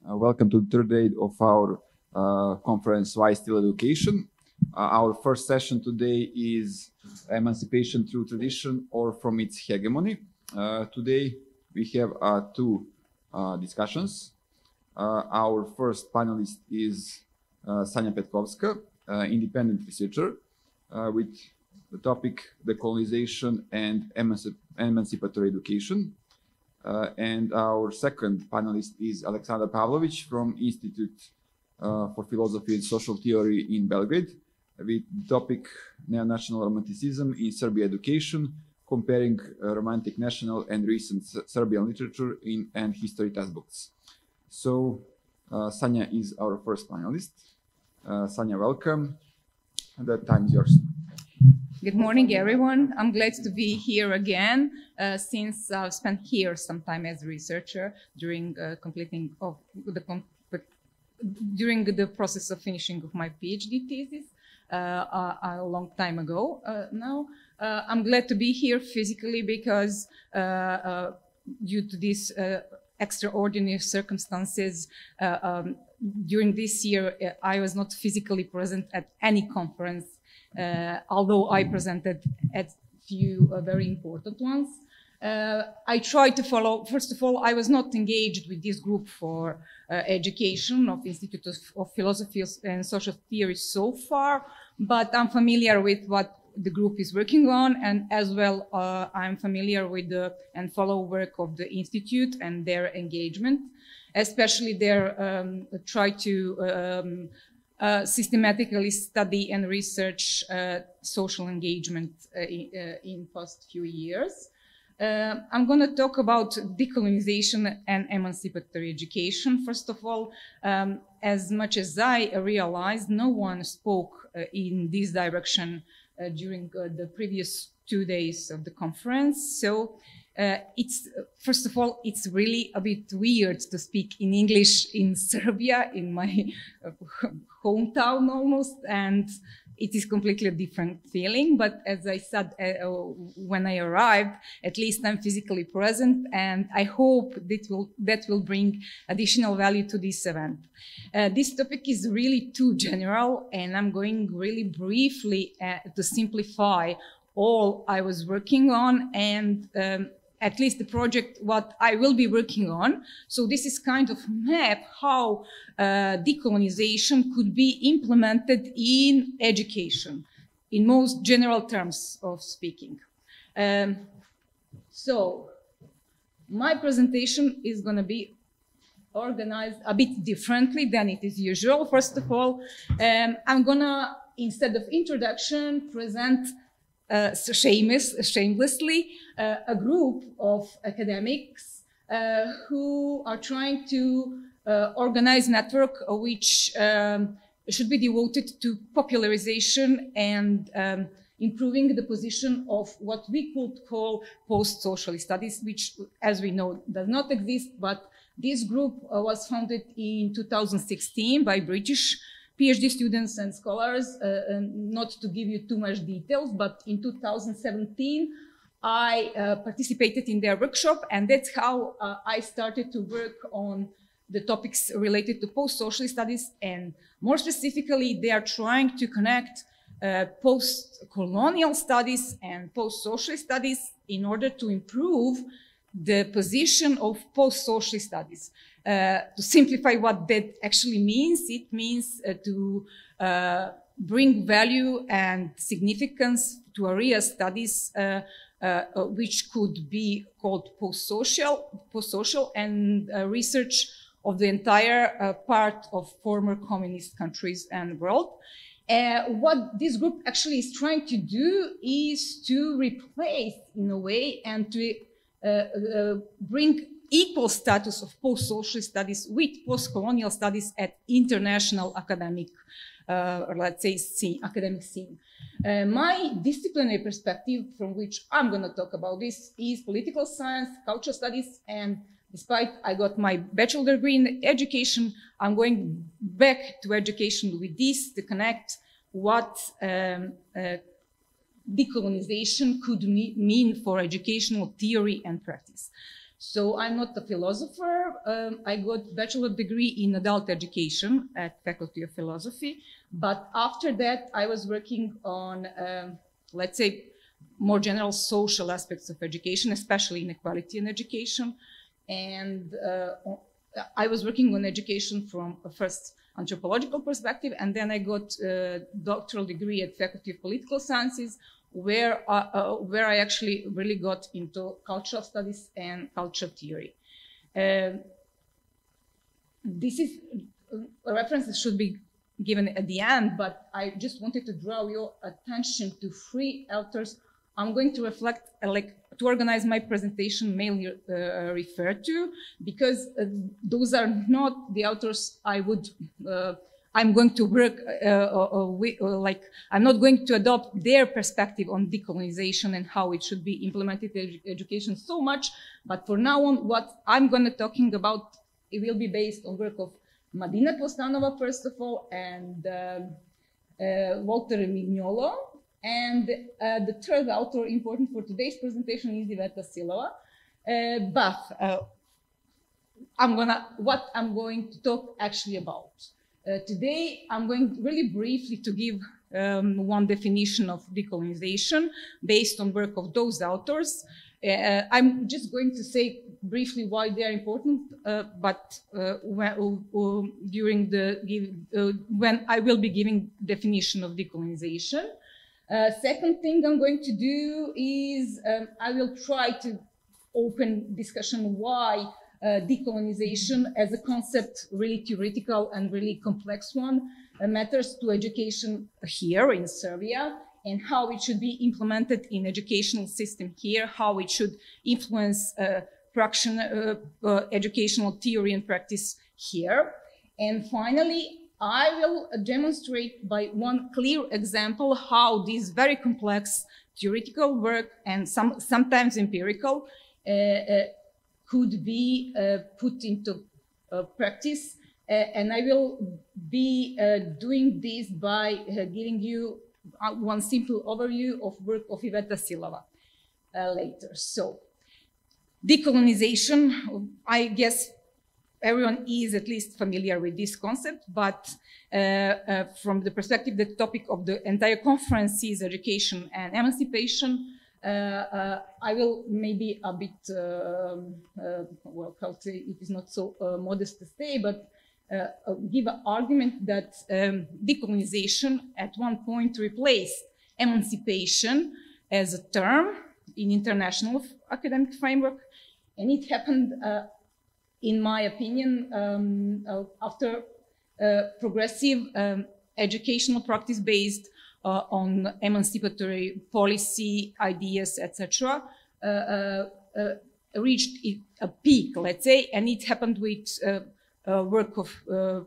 Welcome to the third day of our conference, Why Still Education? Our first session today is Emancipation Through Tradition or From Its Hegemony. Today we have two discussions. Our first panelist is Sanja Petkovska, independent researcher with the topic Decolonization and Emancipatory Education. And our second panelist is Aleksandar Pavlović from Institute for Philosophy and Social Theory in Belgrade with the topic Neo-National Romanticism in Serbian Education, comparing Romantic National and recent Serbian literature and history textbooks. So Sanja is our first panelist. Sanja, welcome. The time is yours. Good morning, everyone. I'm glad to be here again, since I've spent here some time as a researcher during during the process of finishing of my PhD thesis a long time ago now. I'm glad to be here physically because due to these extraordinary circumstances, during this year, I was not physically present at any conference. Although I presented at few very important ones. I tried to follow, first of all, I was not engaged with this group for education of Institute of Philosophy and Social Theory so far, but I'm familiar with what the group is working on, and as well I'm familiar with and follow work of the Institute and their engagement, especially their try to systematically study and research social engagement in past few years. I'm going to talk about decolonization and emancipatory education. First of all, as much as I realized, no one spoke in this direction during the previous 2 days of the conference. So first of all, it's really a bit weird to speak in English in Serbia, in my hometown almost, and it is completely a different feeling. But as I said, when I arrived, at least I'm physically present, and I hope that will bring additional value to this event. This topic is really too general, and I'm going really briefly to simplify all I was working on and at least the project what I will be working on. So this is kind of map how decolonization could be implemented in education, in most general terms of speaking. So my presentation is going to be organized a bit differently than it is usual. First of all, I'm going to, instead of introduction, present shamelessly a group of academics who are trying to organize a network which should be devoted to popularization and improving the position of what we could call post-social studies, which, as we know, does not exist. But this group was founded in 2016 by British PhD students and scholars. Not to give you too much details, but in 2017, I participated in their workshop, and that's how I started to work on the topics related to post-social studies. And more specifically, they are trying to connect post-colonial studies and post-social studies in order to improve the position of post-social studies. To simplify what that actually means, it means to bring value and significance to area studies which could be called post-social and research of the entire part of former communist countries and world. What this group actually is trying to do is to replace, in a way, and to bring equal status of post-social studies with post-colonial studies at international academic, or let's say, academic scene. My disciplinary perspective, from which I'm going to talk about this, is political science, cultural studies, and despite I got my bachelor degree in education, I'm going back to education with this to connect what decolonization could mean for educational theory and practice. So I'm not a philosopher. I got bachelor degree in adult education at Faculty of Philosophy. But after that, I was working on, let's say, more general social aspects of education, especially inequality in education. And I was working on education from a first anthropological perspective, and then I got a doctoral degree at Faculty of Political Sciences, where I actually really got into cultural studies and culture theory. This is a reference that should be given at the end, but I just wanted to draw your attention to 3 authors I'm going to reflect, to organize my presentation, mainly refer to, because those are not the authors I'm going to work with, I'm not going to adopt their perspective on decolonization and how it should be implemented in education so much, but for now on, what I'm going to talking about, it will be based on work of Madina Postanova, first of all, and Walter Mignolo. And the third author important for today's presentation is Iveta Silova. What I'm going to talk actually about. Today, I'm going really briefly to give one definition of decolonization based on work of those authors. I'm just going to say briefly why they are important, but when I will be giving definition of decolonization. Second thing I'm going to do is I will try to open discussion why decolonization as a concept, really theoretical and really complex one, matters to education here in Serbia, and how it should be implemented in educational system here, how it should influence educational theory and practice here. And finally, I will demonstrate by one clear example how this very complex theoretical work and sometimes empirical could be put into practice. And I will be doing this by giving you one simple overview of work of Iveta Silova later. So, decolonization, I guess everyone is at least familiar with this concept, but from the perspective, the topic of the entire conference is education and emancipation. I will maybe a bit, well, I'll say it is not so modest to say, but give an argument that decolonization at one point replaced emancipation as a term in international academic framework, and it happened in my opinion, after progressive educational practice based on emancipatory policy, ideas, etc., reached a peak, let's say, and it happened with work of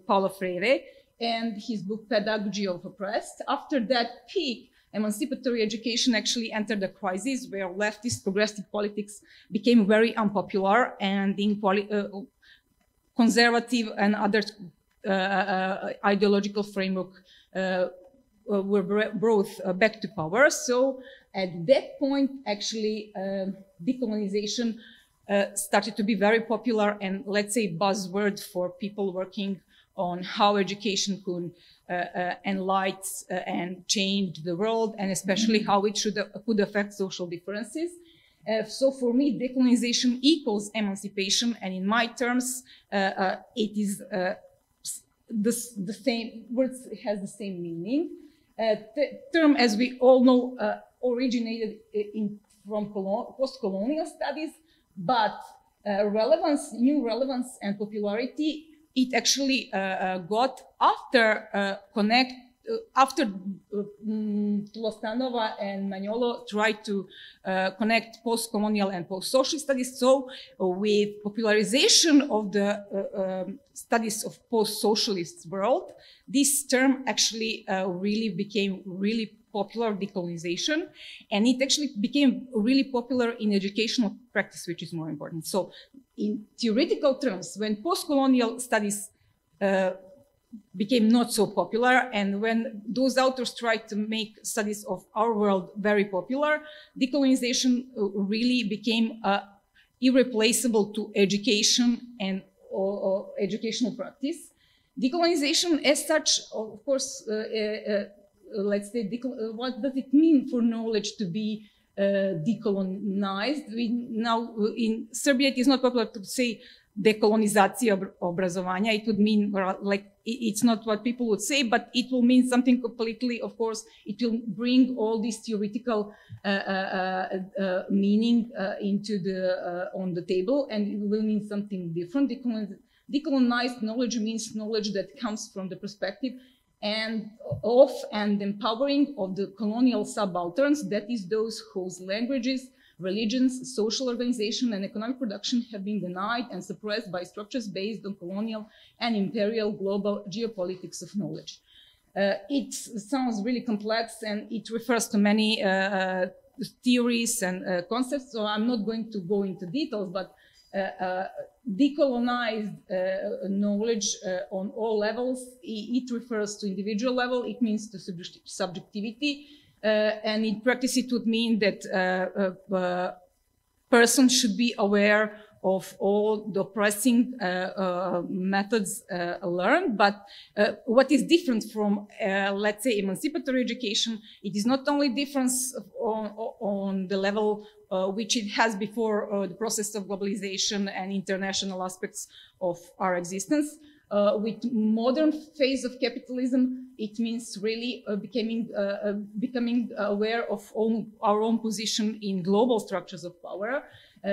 Paulo Freire and his book Pedagogy of Oppressed. After that peak, emancipatory education actually entered a crisis where leftist progressive politics became very unpopular, and conservative and other ideological framework were brought back to power. So at that point, actually, decolonization started to be very popular and, let's say, buzzword for people working on how education could enlighten and change the world, and especially how it could affect social differences. So for me, decolonization equals emancipation, and in my terms, it is the same, words has the same meaning. The term, as we all know, originated from post-colonial studies, but new relevance and popularity, it actually got after Tlostanova and Magnolo tried to connect post-colonial and post-social studies. So with popularization of the studies of post-socialist world, this term actually really became really popular, decolonization, and it actually became really popular in educational practice, which is more important. So in theoretical terms, when post-colonial studies became not so popular, and when those authors tried to make studies of our world very popular, decolonization really became irreplaceable to education and or educational practice. Decolonization as such, of course, let's say, what does it mean for knowledge to be decolonized? Now in Serbia, it is not popular to say decolonizacija obrazovanja. It would mean, like, it's not what people would say, but it will mean something completely, of course. It will bring all this theoretical meaning into on the table, and it will mean something different. Decolonized knowledge means knowledge that comes from the perspective and empowering of the colonial subalterns, that is those whose languages, religions, social organization, and economic production have been denied and suppressed by structures based on colonial and imperial global geopolitics of knowledge. It sounds really complex, and it refers to many theories and concepts, so I'm not going to go into details, but decolonized knowledge on all levels, it refers to individual level, it means to subjectivity, and in practice it would mean that a person should be aware of all the oppressing methods learned. But what is different from, let's say, emancipatory education, it is not only difference on the level which it has before the process of globalization and international aspects of our existence. With modern phase of capitalism, it means really becoming aware of our own position in global structures of power.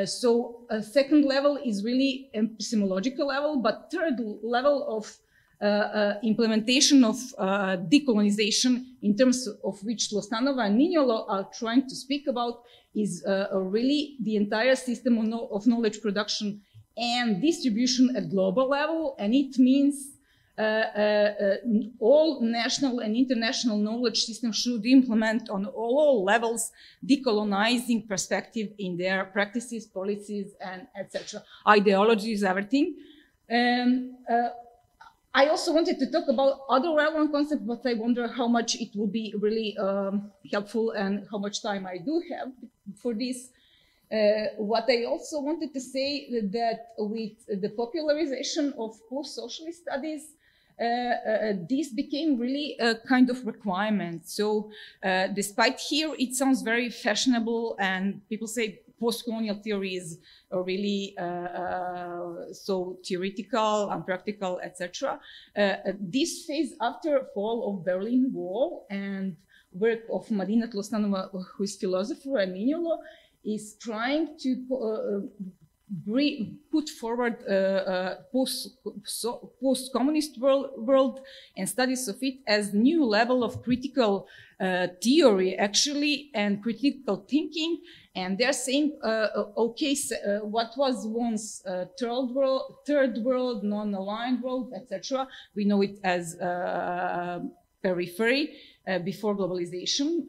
So a second level is really epistemological level, but third level of implementation of decolonization, in terms of which Lostanova and Mignolo are trying to speak about, is really the entire system of knowledge production and distribution at global level, and it means all national and international knowledge systems should implement on all levels decolonizing perspective in their practices, policies, and etc. Ideologies, everything. I also wanted to talk about other relevant concepts, but I wonder how much it will be really helpful and how much time I do have for this. What I also wanted to say that with the popularization of post-socialist studies, this became really a kind of requirement. So despite here, it sounds very fashionable and people say post-colonial theories are really so theoretical, unpractical, etc. This phase after fall of Berlin Wall and work of Madina Tlostanova, who is philosopher, and Mignolo, is trying to put forward post-communist world and studies of it as new level of critical theory, actually, and critical thinking. And they're saying, okay, so, what was once third world, non-aligned world, etc., we know it as periphery before globalization.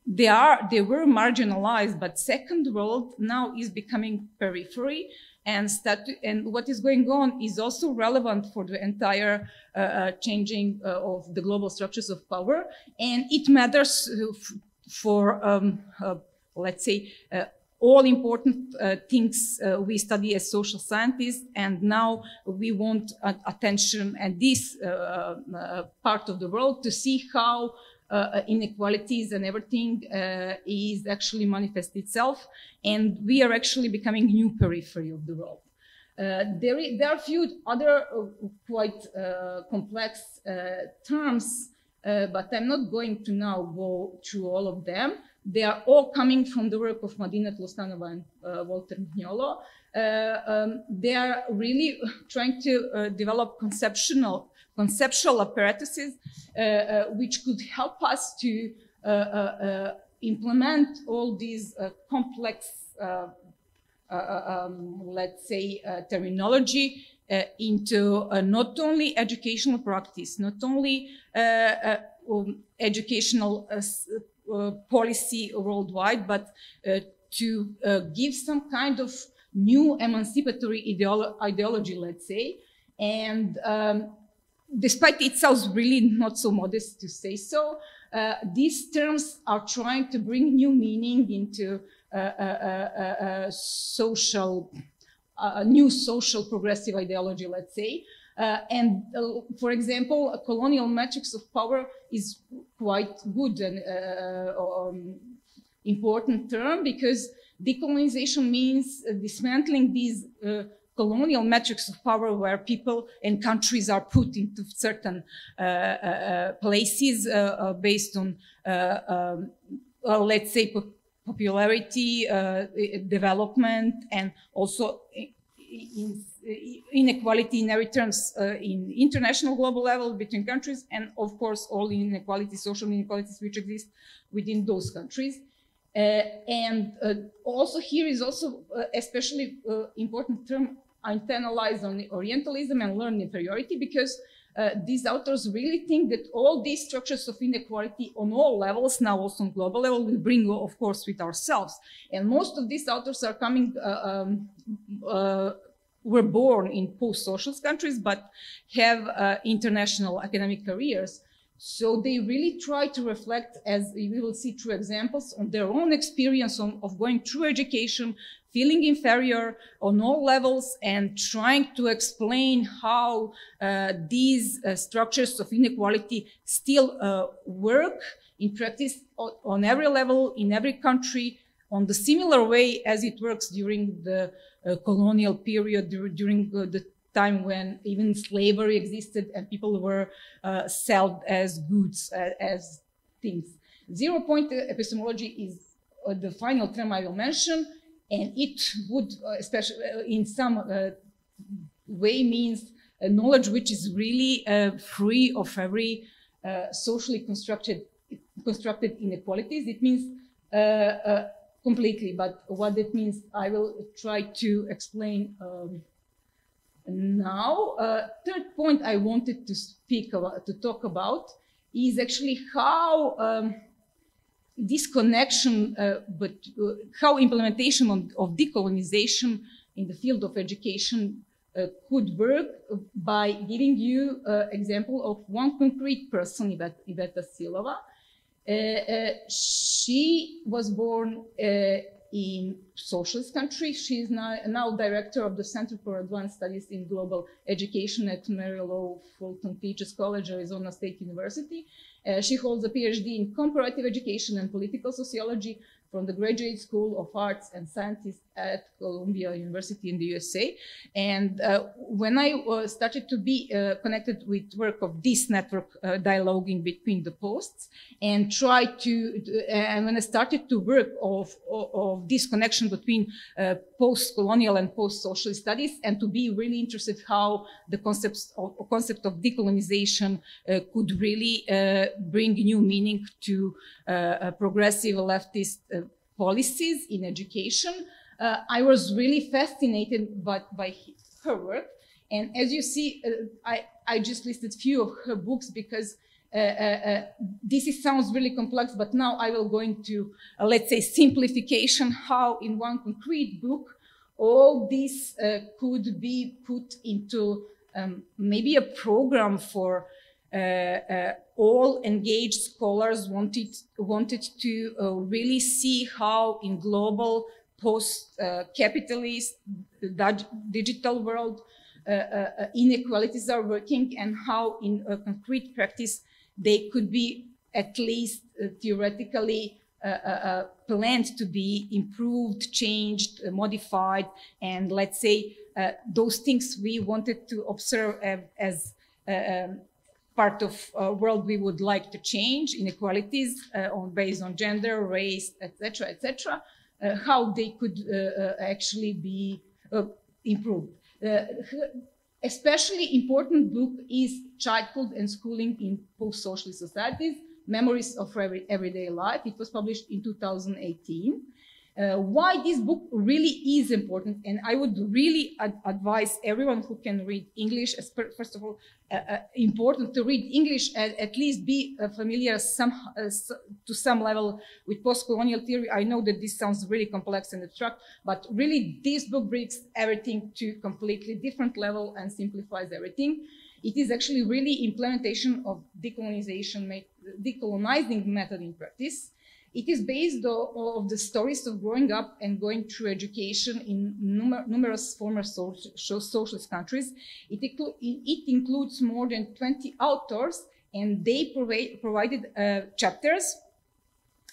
They were marginalized, but second world now is becoming periphery, and what is going on is also relevant for the entire changing of the global structures of power, and it matters for let's say all important things we study as social scientists, and now we want attention at this part of the world to see how inequalities and everything is actually manifest itself, and we are actually becoming new periphery of the world. There are a few other quite complex terms, but I'm not going to now go through all of them. They are all coming from the work of Madina Tlostanova and Walter Mignolo. They are really trying to develop conceptual apparatuses which could help us to implement all these complex, let's say, terminology into not only educational practice, not only educational policy worldwide, but to give some kind of new emancipatory ideology, let's say. And despite it sounds really not so modest to say so, these terms are trying to bring new meaning into new social progressive ideology, let's say. For example, a colonial matrix of power is quite good and important term, because decolonization means dismantling these colonial metrics of power where people and countries are put into certain places based on, let's say, popularity, development, and also inequality inheritance in international global level between countries, and of course all inequalities, social inequalities which exist within those countries. Also here is also especially important term internalized on Orientalism and learned inferiority, because these authors really think that all these structures of inequality on all levels, now also on global level, we bring, of course, with ourselves. And most of these authors are coming, were born in post-socialist countries, but have international academic careers. So they really try to reflect, as we will see through examples, on their own experience of going through education, feeling inferior on all levels, and trying to explain how these structures of inequality still work in practice on every level, in every country, on the similar way as it works during the colonial period, during the time when even slavery existed and people were sold as goods, as things. 0-point epistemology is the final term I will mention, and it would, especially in some way, means a knowledge which is really free of every socially constructed inequalities. It means completely, but what it means I will try to explain now. Third point I wanted to talk about is actually how this connection, but how implementation of decolonization in the field of education could work by giving you an example of one concrete person, Iveta Silova. She was born in socialist country. She is now director of the Center for Advanced Studies in Global Education at Mary-Lou Fulton Teachers College, Arizona State University. She holds a PhD in comparative education and political sociology from the Graduate School of Arts and Sciences at Columbia University in the USA. And when I started to be connected with work of this network, dialoguing between the posts, and when I started to work of this connection between post-colonial and post-social studies, and to be really interested how the concept of decolonization could really bring new meaning to progressive leftist policies in education. I was really fascinated by her work. And as you see, I just listed a few of her books because sounds really complex, but now I will go into, let's say, simplification, how in one concrete book, all this could be put into maybe a program for all engaged scholars wanted to really see how in global post-capitalist digital world inequalities are working, and how in a concrete practice they could be at least theoretically planned to be improved, changed, modified, and let's say those things we wanted to observe as part of a world we would like to change, inequalities based on gender, race, etc., how they could actually be improved. Especially important book is Childhood and Schooling in Post-Socialist Societies, Memories of Everyday Life. It was published in 2018. Why this book really is important, and I would really advise everyone who can read English, first of all, important to read English, at least be familiar to some level with post-colonial theory. I know that this sounds really complex and abstract, but really this book brings everything to completely different level and simplifies everything. it is actually really implementation of decolonizing method in practice. It is based on the stories of growing up and going through education in numerous former socialist countries. It includes more than 20 authors, and they provided chapters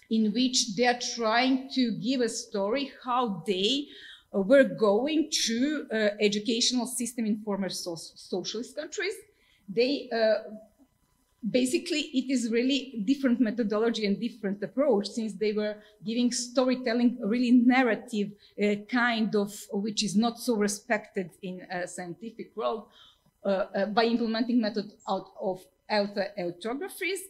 in which they are trying to give a story how they were going through educational system in former socialist countries. They basically, it is really different methodology and different approach, since they were giving storytelling a really narrative kind of, which is not so respected in a scientific world, by implementing method out of autobiographies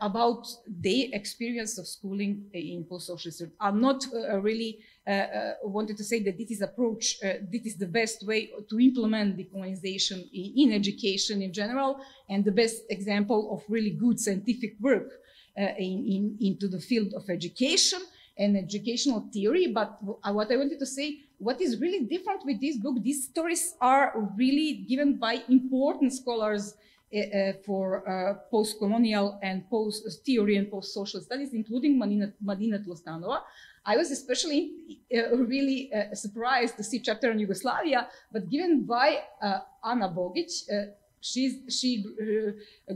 about their experience of schooling in post-socialist. I'm not really wanted to say that this is approach, this is the best way to implement decolonization in education in general, and the best example of really good scientific work into the field of education and educational theory. But what I wanted to say, what is really different with this book, these stories are really given by important scholars for post-colonial and post-theory and post-social studies, including Madina Tlostanova. I was especially really surprised to see chapter on Yugoslavia, but given by Ana Bogic. She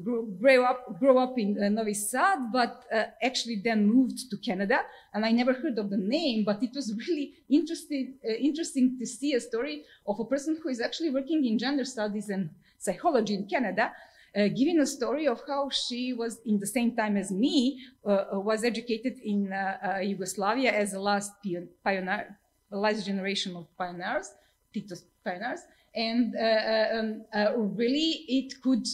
grew up in Novi Sad, but actually then moved to Canada. And I never heard of the name, but it was really interesting to see a story of a person who is actually working in gender studies and psychology in Canada, giving a story of how she was, in the same time as me, was educated in Yugoslavia as the last generation of pioneers, Tito's pioneers. And really it could,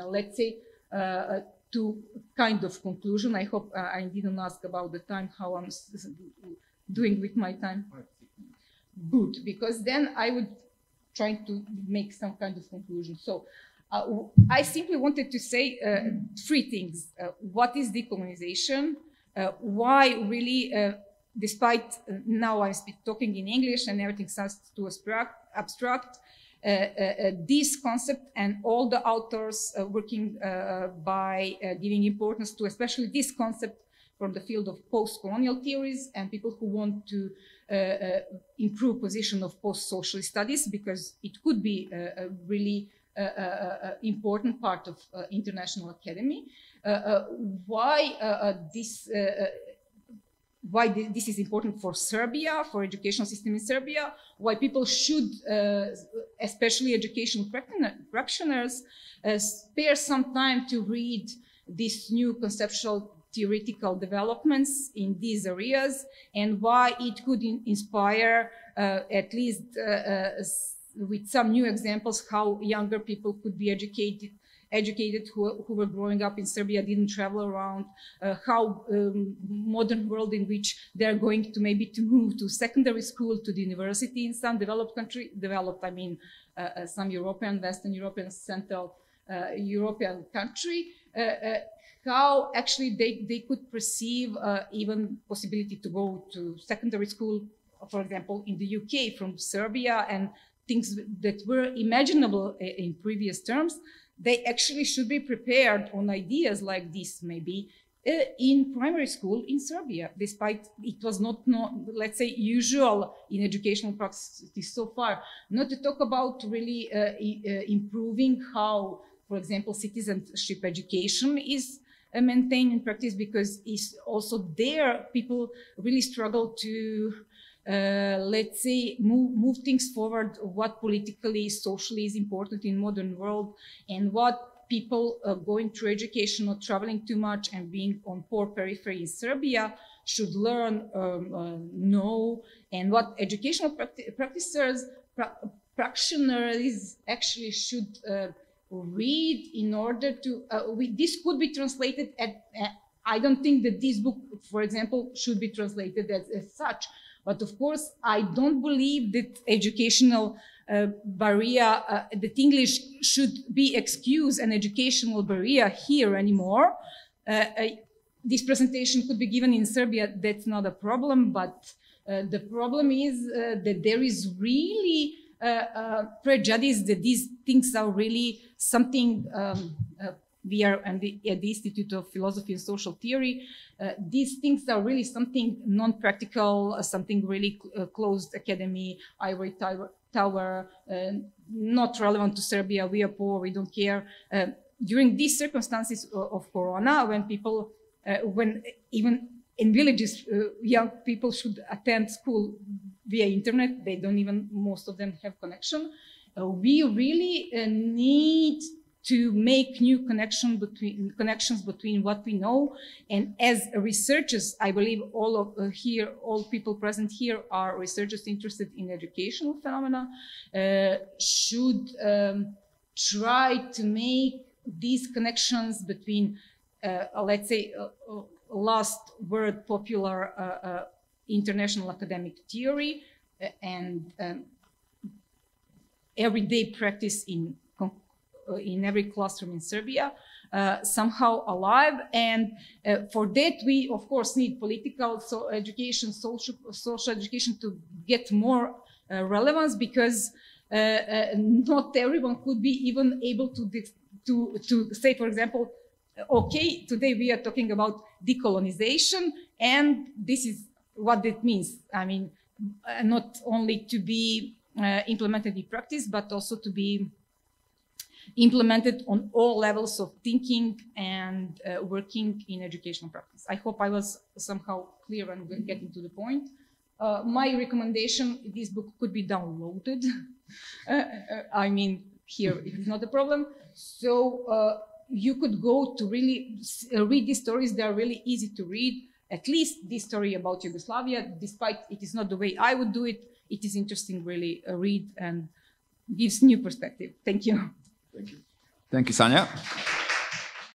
let's say, to kind of conclusion. I hope I didn't ask about the time, how I'm doing with my time. Good, because then I would try to make some kind of conclusion. So I simply wanted to say three things. What is decolonization? Why really, despite now I'm talking in English and everything sounds too abstract, this concept and all the authors working by giving importance to especially this concept from the field of post-colonial theories and people who want to improve position of post-socialist studies, because it could be a really important part of international academy. Why this is important for Serbia, for educational system in Serbia, why people should, especially educational practitioners, spare some time to read these new conceptual theoretical developments in these areas, and why it could inspire, at least with some new examples, how younger people could be educated who were growing up in Serbia, didn't travel around, how modern world in which they're going to maybe to move to secondary school, to the university in some developed country, I mean some European, Western European, Central European country, how actually they could perceive even possibility to go to secondary school, for example, in the UK from Serbia, and things that were imaginable in previous terms. They actually should be prepared on ideas like this, maybe in primary school in Serbia, despite it was not, let's say, usual in educational practice so far. Not to talk about really improving how, for example, citizenship education is maintained in practice, because it's also there people really struggle to let's say, move things forward, what politically, socially is important in modern world, and what people going through education or traveling too much and being on poor periphery in Serbia should learn, know, and what educational practitioners actually should read in order to, this could be translated I don't think that this book, for example, should be translated as such. But of course, I don't believe that educational barrier, that English should be excused an educational barrier here anymore. This presentation could be given in Serbia, that's not a problem, but the problem is that there is really prejudice that these things are really something we are at the Institute of Philosophy and Social Theory. These things are really something non-practical, something really closed academy, ivory tower, not relevant to Serbia. We are poor, we don't care. During these circumstances of Corona, when people, when even in villages, young people should attend school via internet, they don't even, most of them have connection. We really need to make new connections between what we know, and as researchers, I believe all people present here are researchers interested in educational phenomena, should try to make these connections between, let's say, last word popular international academic theory and everyday practice in every classroom in Serbia, somehow alive. And for that, we of course need political education, social education to get more relevance, because not everyone could be even able to say, for example, okay, today we are talking about decolonization, and this is what it means. I mean, not only to be implemented in practice, but also to be implemented on all levels of thinking and working in educational practice. I hope I was somehow clear and getting to the point. My recommendation, this book could be downloaded. I mean, here it is not a problem. So you could go to really read these stories. They are really easy to read. At least this story about Yugoslavia, despite it is not the way I would do it, it is interesting really read and gives new perspective. Thank you. Thank you. Thank you, Sanja.